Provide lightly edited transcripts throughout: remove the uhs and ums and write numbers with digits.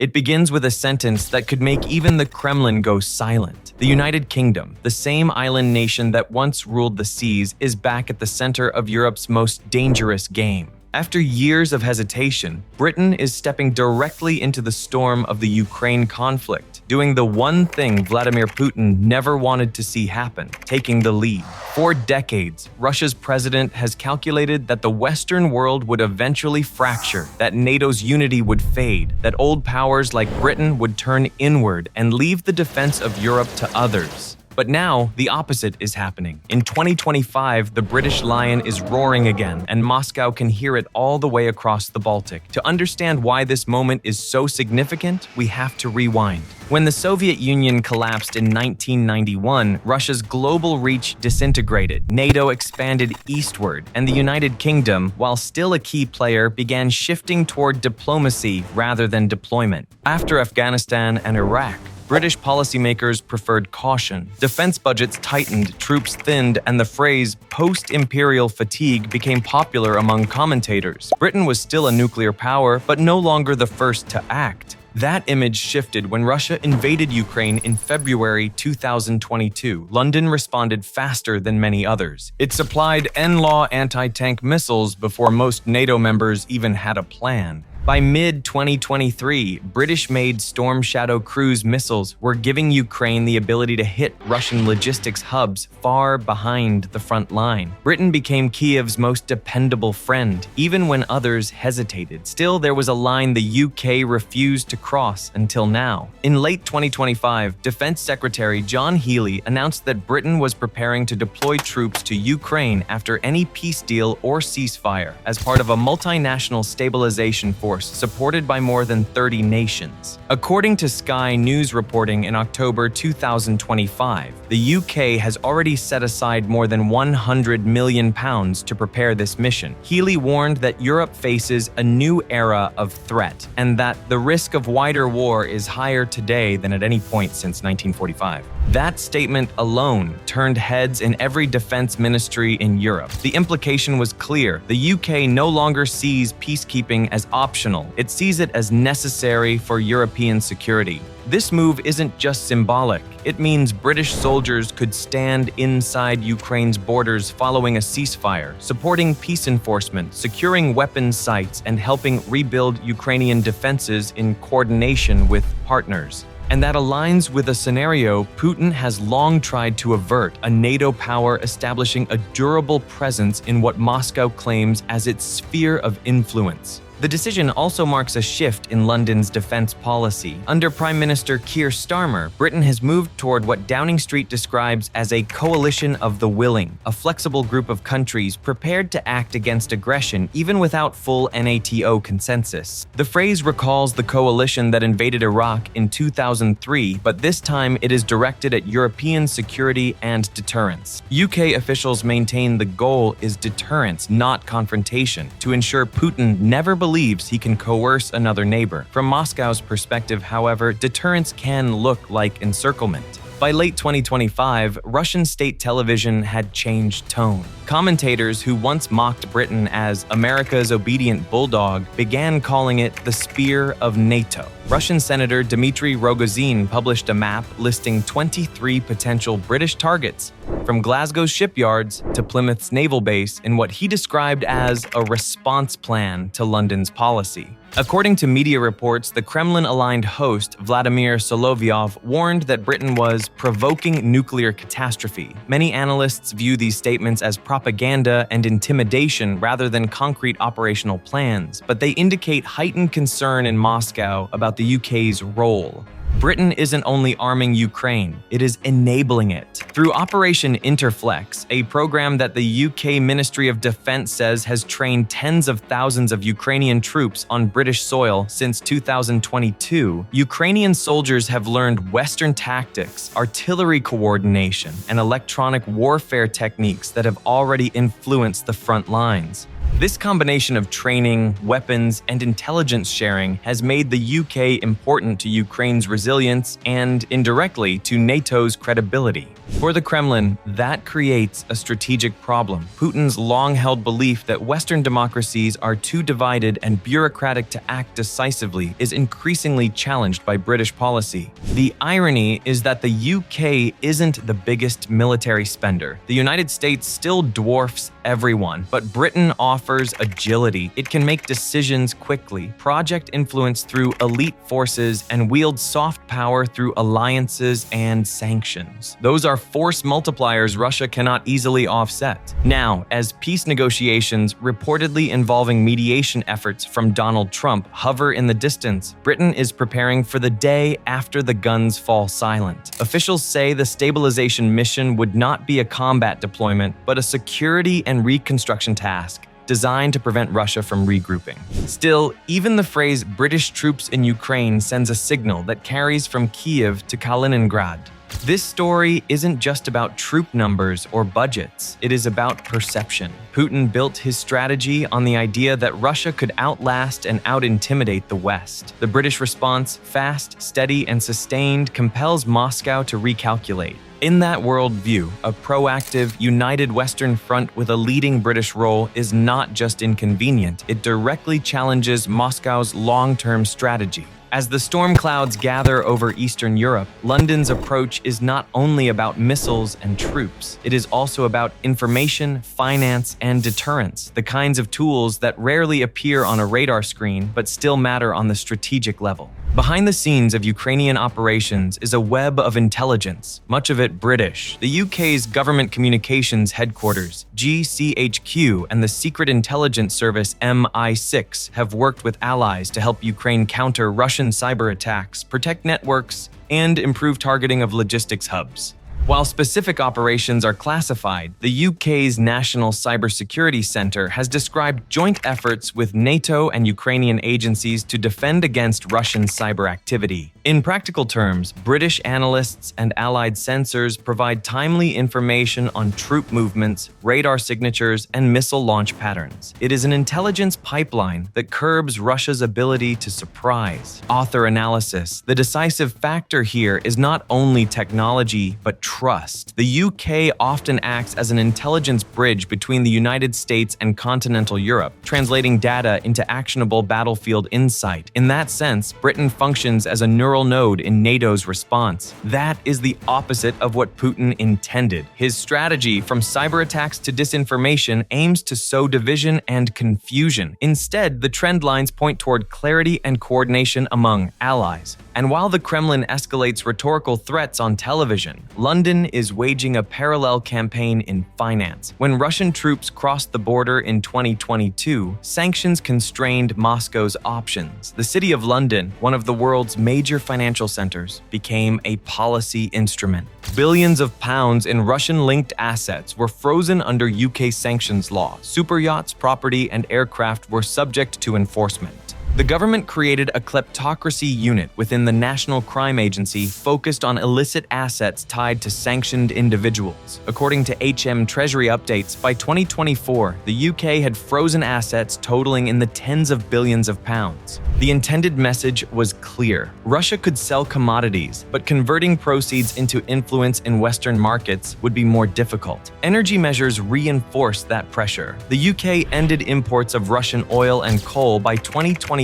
It begins with a sentence that could make even the Kremlin go silent. The United Kingdom, the same island nation that once ruled the seas, is back at the center of Europe's most dangerous game. After years of hesitation, Britain is stepping directly into the storm of the Ukraine conflict, doing the one thing Vladimir Putin never wanted to see happen, taking the lead. For decades, Russia's president has calculated that the Western world would eventually fracture, that NATO's unity would fade, that old powers like Britain would turn inward and leave the defense of Europe to others. But now, the opposite is happening. In 2025, the British lion is roaring again, and Moscow can hear it all the way across the Baltic. To understand why this moment is so significant, we have to rewind. When the Soviet Union collapsed in 1991, Russia's global reach disintegrated, NATO expanded eastward, and the United Kingdom, while still a key player, began shifting toward diplomacy rather than deployment. After Afghanistan and Iraq, British policymakers preferred caution. Defense budgets tightened, troops thinned, and the phrase post-imperial fatigue became popular among commentators. Britain was still a nuclear power, but no longer the first to act. That image shifted when Russia invaded Ukraine in February 2022. London responded faster than many others. It supplied NLAW anti-tank missiles before most NATO members even had a plan. By mid-2023, British-made Storm Shadow cruise missiles were giving Ukraine the ability to hit Russian logistics hubs far behind the front line. Britain became Kiev's most dependable friend, even when others hesitated. Still, there was a line the UK refused to cross until now. In late 2025, Defense Secretary John Healey announced that Britain was preparing to deploy troops to Ukraine after any peace deal or ceasefire, as part of a multinational stabilization force supported by more than 30 nations. According to Sky News reporting in October 2025, the UK has already set aside more than £100 million to prepare this mission. Healey warned that Europe faces a new era of threat and that the risk of wider war is higher today than at any point since 1945. That statement alone turned heads in every defense ministry in Europe. The implication was clear. The UK no longer sees peacekeeping as optional. It sees it as necessary for European security. This move isn't just symbolic. It means British soldiers could stand inside Ukraine's borders following a ceasefire, supporting peace enforcement, securing weapons sites, and helping rebuild Ukrainian defenses in coordination with partners. And that aligns with a scenario Putin has long tried to avert, a NATO power establishing a durable presence in what Moscow claims as its sphere of influence. The decision also marks a shift in London's defense policy. Under Prime Minister Keir Starmer, Britain has moved toward what Downing Street describes as a coalition of the willing, a flexible group of countries prepared to act against aggression even without full NATO consensus. The phrase recalls the coalition that invaded Iraq in 2003, but this time it is directed at European security and deterrence. UK officials maintain the goal is deterrence, not confrontation, to ensure Putin never believes he can coerce another neighbor. From Moscow's perspective, however, deterrence can look like encirclement. By late 2025, Russian state television had changed tone. Commentators who once mocked Britain as America's obedient bulldog began calling it the spear of NATO. Russian Senator Dmitry Rogozin published a map listing 23 potential British targets, from Glasgow's shipyards to Plymouth's naval base, in what he described as a response plan to London's policy. According to media reports, the Kremlin-aligned host, Vladimir Solovyov, warned that Britain was provoking nuclear catastrophe. Many analysts view these statements as propaganda and intimidation rather than concrete operational plans, but they indicate heightened concern in Moscow about the UK's role. Britain isn't only arming Ukraine, it is enabling it. Through Operation Interflex, a program that the UK Ministry of Defense says has trained tens of thousands of Ukrainian troops on British soil since 2022, Ukrainian soldiers have learned Western tactics, artillery coordination, and electronic warfare techniques that have already influenced the front lines. This combination of training, weapons, and intelligence sharing has made the UK important to Ukraine's resilience and, indirectly, to NATO's credibility. For the Kremlin, that creates a strategic problem. Putin's long-held belief that Western democracies are too divided and bureaucratic to act decisively is increasingly challenged by British policy. The irony is that the UK isn't the biggest military spender. The United States still dwarfs everyone, but Britain offers agility. It can make decisions quickly, project influence through elite forces, and wield soft power through alliances and sanctions. Those are force multipliers Russia cannot easily offset. Now, as peace negotiations reportedly involving mediation efforts from Donald Trump hover in the distance, Britain is preparing for the day after the guns fall silent. Officials say the stabilization mission would not be a combat deployment, but a security and reconstruction task designed to prevent Russia from regrouping. Still, even the phrase British troops in Ukraine sends a signal that carries from Kyiv to Kaliningrad. This story isn't just about troop numbers or budgets, it is about perception. Putin built his strategy on the idea that Russia could outlast and out-intimidate the West. The British response, fast, steady, and sustained, compels Moscow to recalculate. In that worldview, a proactive, united Western front with a leading British role is not just inconvenient, it directly challenges Moscow's long-term strategy. As the storm clouds gather over Eastern Europe, London's approach is not only about missiles and troops. It is also about information, finance, and deterrence, the kinds of tools that rarely appear on a radar screen but still matter on the strategic level. Behind the scenes of Ukrainian operations is a web of intelligence, much of it British. The UK's Government Communications Headquarters, GCHQ, and the Secret Intelligence Service MI6 have worked with allies to help Ukraine counter Russian cyber attacks, protect networks, and improve targeting of logistics hubs. While specific operations are classified, the UK's National Cybersecurity Centre has described joint efforts with NATO and Ukrainian agencies to defend against Russian cyber activity. In practical terms, British analysts and allied sensors provide timely information on troop movements, radar signatures, and missile launch patterns. It is an intelligence pipeline that curbs Russia's ability to surprise. Author analysis: the decisive factor here is not only technology, but trust. The UK often acts as an intelligence bridge between the United States and continental Europe, translating data into actionable battlefield insight. In that sense, Britain functions as a neural node in NATO's response. That is the opposite of what Putin intended. His strategy, from cyber attacks to disinformation, aims to sow division and confusion. Instead, the trend lines point toward clarity and coordination among allies. And while the Kremlin escalates rhetorical threats on television, London is waging a parallel campaign in finance. When Russian troops crossed the border in 2022, sanctions constrained Moscow's options. The City of London, one of the world's major financial centers, became a policy instrument. Billions of pounds in Russian-linked assets were frozen under UK sanctions law. Super yachts, property, and aircraft were subject to enforcement. The government created a kleptocracy unit within the National Crime Agency focused on illicit assets tied to sanctioned individuals. According to HM Treasury updates, by 2024, the UK had frozen assets totaling in the tens of billions of pounds. The intended message was clear. Russia could sell commodities, but converting proceeds into influence in Western markets would be more difficult. Energy measures reinforced that pressure. The UK ended imports of Russian oil and coal by 2023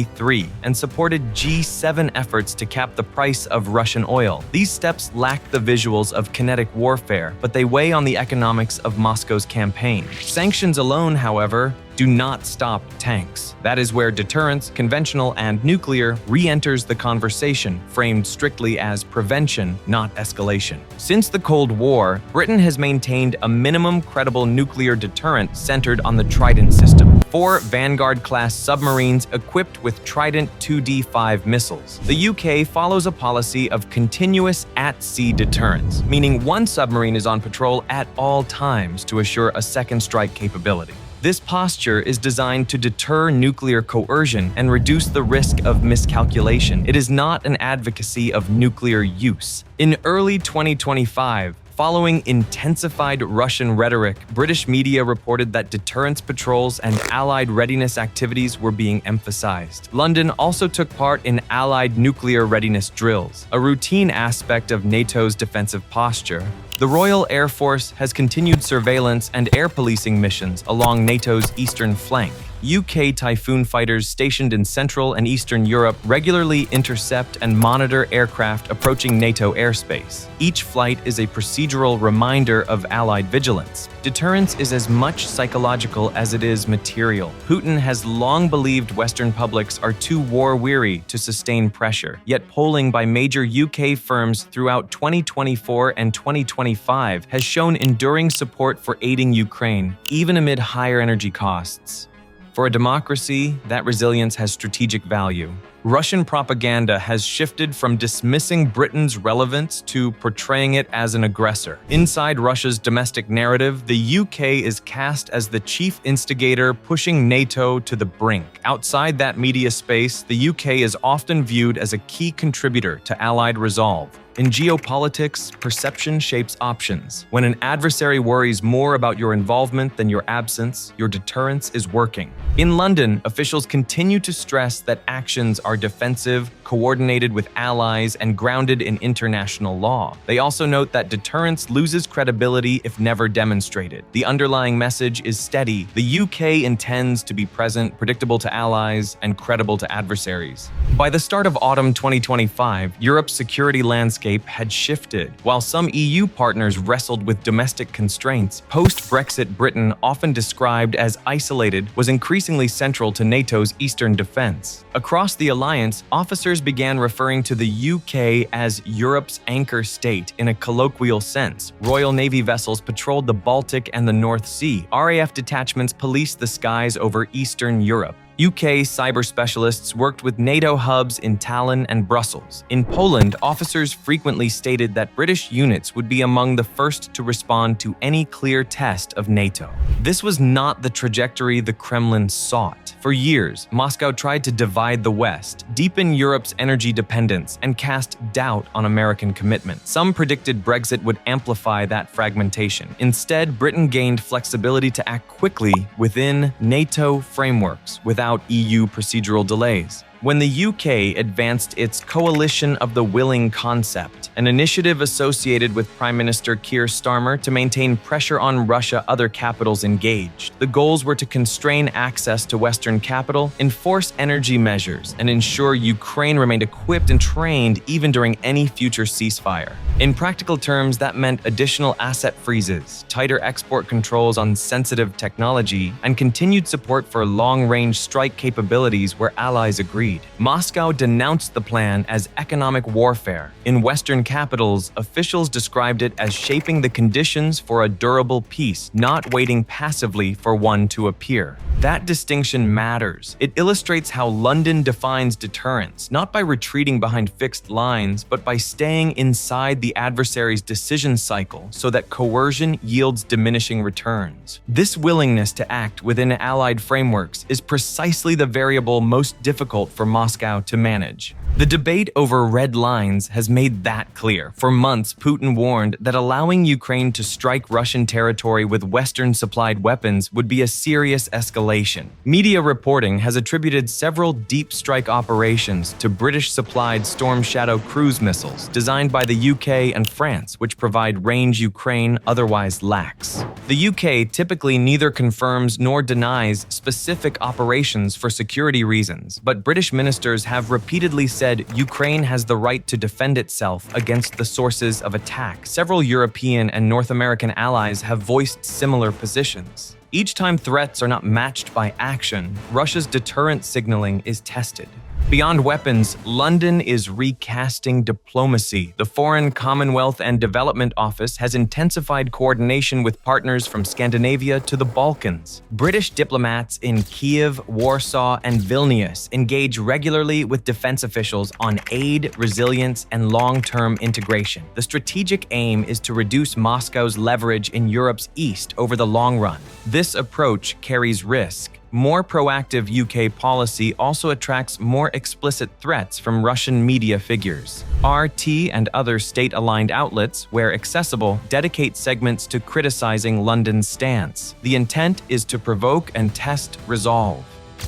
and supported G7 efforts to cap the price of Russian oil. These steps lack the visuals of kinetic warfare, but they weigh on the economics of Moscow's campaign. Sanctions alone, however, do not stop tanks. That is where deterrence, conventional and nuclear, re-enters the conversation, framed strictly as prevention, not escalation. Since the Cold War, Britain has maintained a minimum credible nuclear deterrent centered on the Trident system. 4 Vanguard-class submarines equipped with Trident 2D5 missiles. The UK follows a policy of continuous at-sea deterrence, meaning one submarine is on patrol at all times to assure a second strike capability. This posture is designed to deter nuclear coercion and reduce the risk of miscalculation. It is not an advocacy of nuclear use. In early 2025, Following intensified Russian rhetoric, British media reported that deterrence patrols and Allied readiness activities were being emphasized. London also took part in Allied nuclear readiness drills, a routine aspect of NATO's defensive posture. The Royal Air Force has continued surveillance and air policing missions along NATO's eastern flank. UK Typhoon fighters stationed in Central and Eastern Europe regularly intercept and monitor aircraft approaching NATO airspace. Each flight is a procedural reminder of Allied vigilance. Deterrence is as much psychological as it is material. Putin has long believed Western publics are too war-weary to sustain pressure, yet polling by major UK firms throughout 2024 and 2025 has shown enduring support for aiding Ukraine, even amid higher energy costs. For a democracy, that resilience has strategic value. Russian propaganda has shifted from dismissing Britain's relevance to portraying it as an aggressor. Inside Russia's domestic narrative, the UK is cast as the chief instigator pushing NATO to the brink. Outside that media space, the UK is often viewed as a key contributor to Allied resolve. In geopolitics, perception shapes options. When an adversary worries more about your involvement than your absence, your deterrence is working. In London, officials continue to stress that actions are defensive, coordinated with allies, and grounded in international law. They also note that deterrence loses credibility if never demonstrated. The underlying message is steady. The UK intends to be present, predictable to allies, and credible to adversaries. By the start of autumn 2025, Europe's security landscape had shifted. While some EU partners wrestled with domestic constraints, post-Brexit Britain, often described as isolated, was increasingly central to NATO's eastern defense. Across the alliance, officers began referring to the UK as Europe's anchor state in a colloquial sense. Royal Navy vessels patrolled the Baltic and the North Sea. RAF detachments policed the skies over Eastern Europe. UK cyber specialists worked with NATO hubs in Tallinn and Brussels. In Poland, officers frequently stated that British units would be among the first to respond to any clear test of NATO. This was not the trajectory the Kremlin sought. For years, Moscow tried to divide the West, deepen Europe's energy dependence, and cast doubt on American commitment. Some predicted Brexit would amplify that fragmentation. Instead, Britain gained flexibility to act quickly within NATO frameworks without EU procedural delays. When the UK advanced its Coalition of the Willing concept, an initiative associated with Prime Minister Keir Starmer to maintain pressure on Russia, other capitals engaged. The goals were to constrain access to Western capital, enforce energy measures, and ensure Ukraine remained equipped and trained even during any future ceasefire. In practical terms, that meant additional asset freezes, tighter export controls on sensitive technology, and continued support for long-range strike capabilities where allies agreed. Moscow denounced the plan as economic warfare. In Western capitals, officials described it as shaping the conditions for a durable peace, not waiting passively for one to appear. That distinction matters. It illustrates how London defines deterrence, not by retreating behind fixed lines, but by staying inside the adversary's decision cycle so that coercion yields diminishing returns. This willingness to act within Allied frameworks is precisely the variable most difficult for Moscow to manage. The debate over red lines has made that clear. For months, Putin warned that allowing Ukraine to strike Russian territory with Western-supplied weapons would be a serious escalation. Media reporting has attributed several deep strike operations to British-supplied Storm Shadow cruise missiles designed by the UK and France, which provide range Ukraine otherwise lacks. The UK typically neither confirms nor denies specific operations for security reasons, but British ministers have repeatedly said Ukraine has the right to defend itself against the sources of attack. Several European and North American allies have voiced similar positions. Each time threats are not matched by action, Russia's deterrent signaling is tested. Beyond weapons, London is recasting diplomacy. The Foreign, Commonwealth and Development Office has intensified coordination with partners from Scandinavia to the Balkans. British diplomats in Kiev, Warsaw, and Vilnius engage regularly with defense officials on aid, resilience, and long-term integration. The strategic aim is to reduce Moscow's leverage in Europe's east over the long run. This approach carries risk. more proactive UK policy also attracts more explicit threats from Russian media figures. RT and other state-aligned outlets, where accessible, dedicate segments to criticizing London's stance. The intent is to provoke and test resolve.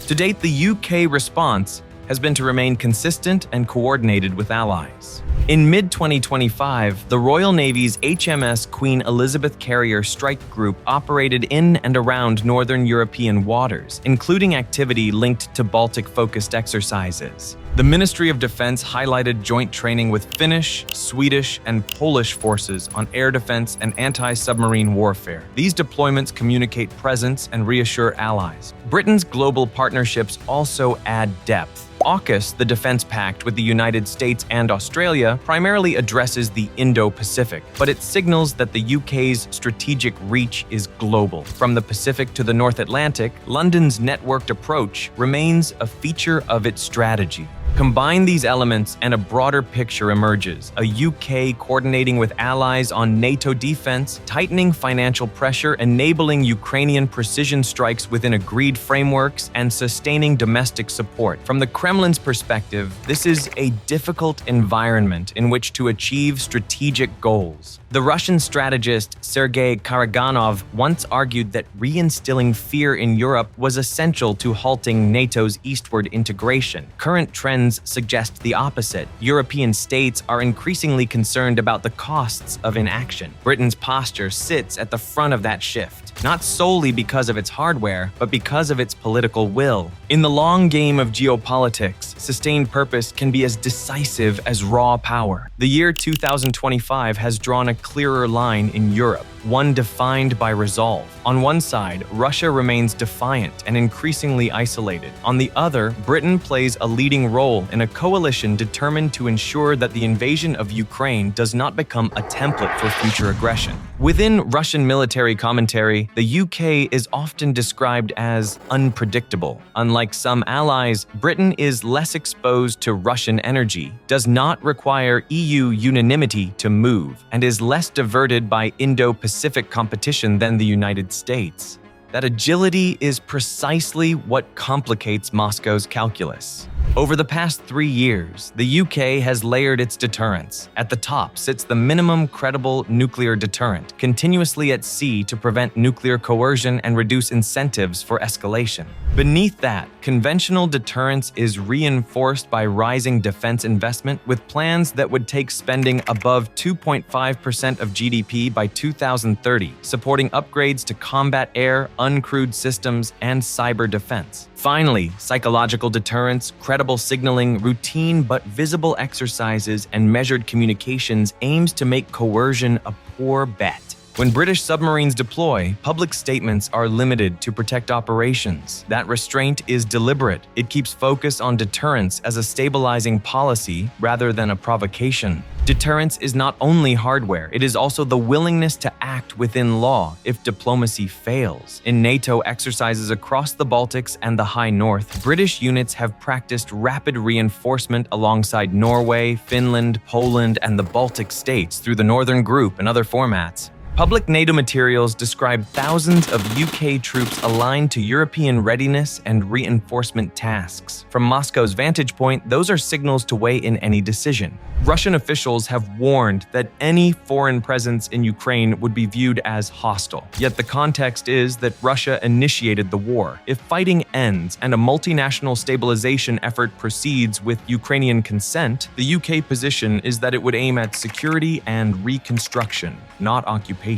To date, the UK response has been to remain consistent and coordinated with allies. In mid-2025, the Royal Navy's HMS Queen Elizabeth carrier strike group operated in and around northern European waters, including activity linked to Baltic-focused exercises. The Ministry of Defense highlighted joint training with Finnish, Swedish, and Polish forces on air defense and anti-submarine warfare. These deployments communicate presence and reassure allies. Britain's global partnerships also add depth. AUKUS, the defense pact with the United States and Australia, primarily addresses the Indo-Pacific, but it signals that the UK's strategic reach is global. From the Pacific to the North Atlantic, London's networked approach remains a feature of its strategy. Combine these elements and a broader picture emerges, a UK coordinating with allies on NATO defense, tightening financial pressure, enabling Ukrainian precision strikes within agreed frameworks, and sustaining domestic support. From the Kremlin's perspective, this is a difficult environment in which to achieve strategic goals. The Russian strategist Sergei Karaganov once argued that reinstilling fear in Europe was essential to halting NATO's eastward integration. Current trends suggest the opposite. European states are increasingly concerned about the costs of inaction. Britain's posture sits at the front of that shift, not solely because of its hardware, but because of its political will. In the long game of geopolitics, sustained purpose can be as decisive as raw power. The year 2025 has drawn a clearer line in Europe, one defined by resolve. On one side, Russia remains defiant and increasingly isolated. On the other, Britain plays a leading role in a coalition determined to ensure that the invasion of Ukraine does not become a template for future aggression. Within Russian military commentary, the UK is often described as unpredictable. Unlike some allies, Britain is less exposed to Russian energy, does not require EU unanimity to move, and is less diverted by Indo-Pacific competition than the United States. That agility is precisely what complicates Moscow's calculus. Over the past 3 years, the UK has layered its deterrence. At the top sits the minimum credible nuclear deterrent, continuously at sea to prevent nuclear coercion and reduce incentives for escalation. Beneath that, conventional deterrence is reinforced by rising defense investment with plans that would take spending above 2.5% of GDP by 2030, supporting upgrades to combat air, uncrewed systems, and cyber defense. Finally, psychological deterrence, credible signaling, routine but visible exercises, and measured communications aims to make coercion a poor bet. When British submarines deploy, public statements are limited to protect operations. That restraint is deliberate. It keeps focus on deterrence as a stabilizing policy rather than a provocation. Deterrence is not only hardware, it is also the willingness to act within law if diplomacy fails. In NATO exercises across the Baltics and the High North, British units have practiced rapid reinforcement alongside Norway, Finland, Poland, and the Baltic states through the Northern Group and other formats. Public NATO materials describe thousands of UK troops aligned to European readiness and reinforcement tasks. From Moscow's vantage point, those are signals to weigh in any decision. Russian officials have warned that any foreign presence in Ukraine would be viewed as hostile. Yet the context is that Russia initiated the war. If fighting ends and a multinational stabilization effort proceeds with Ukrainian consent, the UK position is that it would aim at security and reconstruction, not occupation.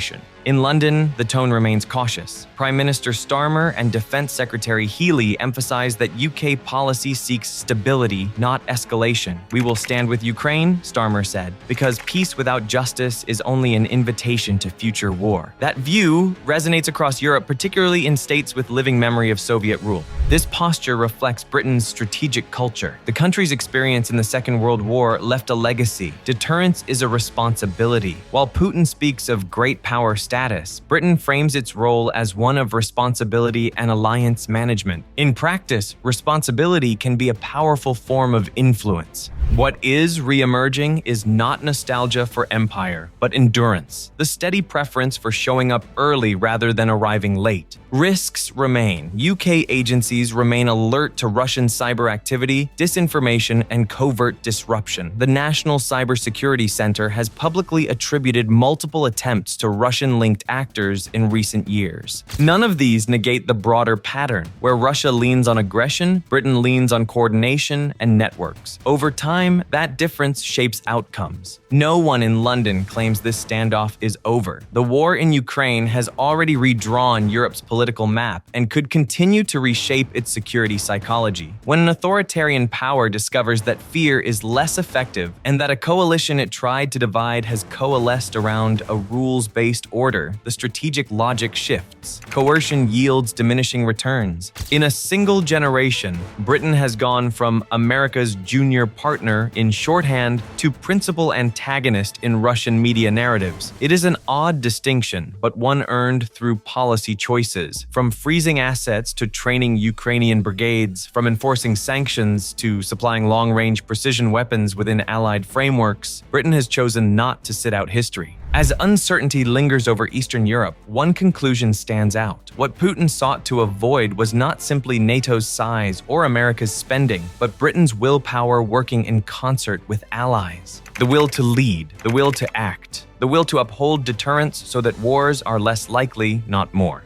In London, the tone remains cautious. Prime Minister Starmer and Defense Secretary Healey emphasized that UK policy seeks stability, not escalation. "We will stand with Ukraine," Starmer said, "because peace without justice is only an invitation to future war." That view resonates across Europe, particularly in states with living memory of Soviet rule. This posture reflects Britain's strategic culture. The country's experience in the Second World War left a legacy. Deterrence is a responsibility. While Putin speaks of great power status status, Britain frames its role as one of responsibility and alliance management. In practice, responsibility can be a powerful form of influence. What is re-emerging is not nostalgia for empire, but endurance, the steady preference for showing up early rather than arriving late. Risks remain. UK agencies remain alert to Russian cyber activity, disinformation, and covert disruption. The National Cybersecurity Center has publicly attributed multiple attempts to Russian-linked actors in recent years. None of these negate the broader pattern, where Russia leans on aggression, Britain leans on coordination and networks. Over time, that difference shapes outcomes. No one in London claims this standoff is over. The war in Ukraine has already redrawn Europe's political map and could continue to reshape its security psychology. When an authoritarian power discovers that fear is less effective and that a coalition it tried to divide has coalesced around a rules-based order, the strategic logic shifts. Coercion yields diminishing returns. In a single generation, Britain has gone from America's junior partner in shorthand to principal antagonist in Russian media narratives. It is an odd distinction, but one earned through policy choices. From freezing assets to training Ukrainian brigades, from enforcing sanctions to supplying long-range precision weapons within allied frameworks, Britain has chosen not to sit out history. As uncertainty lingers over Eastern Europe, one conclusion stands out. What Putin sought to avoid was not simply NATO's size or America's spending, but Britain's willpower working in concert with allies. The will to lead, the will to act, the will to uphold deterrence so that wars are less likely, not more.